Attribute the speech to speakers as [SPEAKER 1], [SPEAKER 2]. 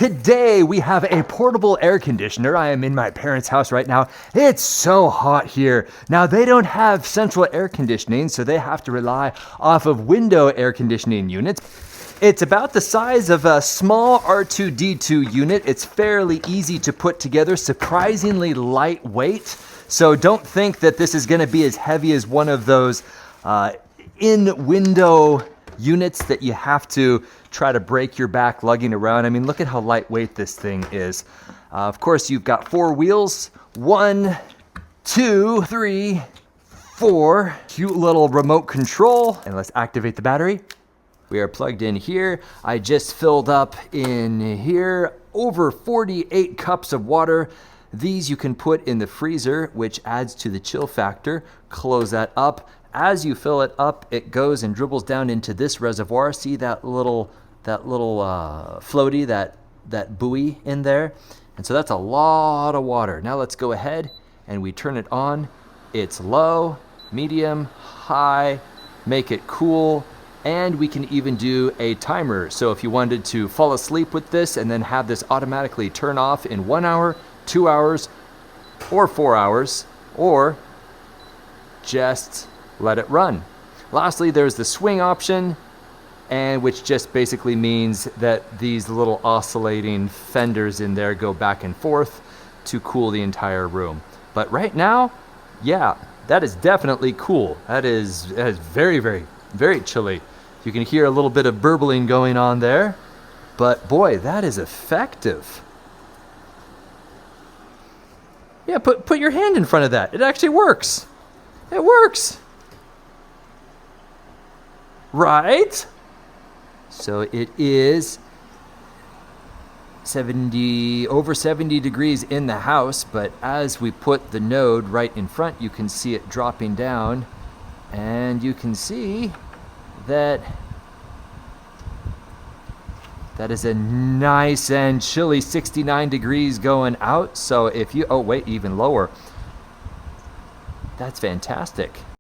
[SPEAKER 1] Today we have a portable air conditioner. I am in my parents' house right now. It's so hot here. Now they don't have central air conditioning, so they have to rely off of window air conditioning units. It's about the size of a small R2-D2 unit. It's fairly easy to put together, surprisingly lightweight. So don't think that this is gonna be as heavy as one of those in-window units that you have to try to break your back lugging around. I mean, look at how lightweight this thing is. Of course, you've got 4 wheels. 1, 2, 3, 4. Cute little remote control. And let's activate the battery. We are plugged in here. I just filled up in here over 48 cups of water. These you can put in the freezer, which adds to the chill factor. Close that up. As you fill it up, it goes and dribbles down into this reservoir. See that little floaty, that buoy in there? And so that's a lot of water. Now let's go ahead and we turn it on. It's low, medium, high, make it cool, and we can even do a timer. So if you wanted to fall asleep with this and then have this automatically turn off in 1 hour, 2 hours, or 4 hours, or just let it run. Lastly, there's the swing option, and which just basically means that these little oscillating fenders in there go back and forth to cool the entire room. But right now, yeah, that is definitely cool. That is very, very, very chilly. You can hear a little bit of burbling going on there, but boy, that is effective. Yeah, put your hand in front of that. It actually works. It works. Right? So it is over 70 degrees in the house, but as we put the node right in front, you can see it dropping down, and you can see that is a nice and chilly 69 degrees going out. So if you, oh wait, even lower. That's fantastic.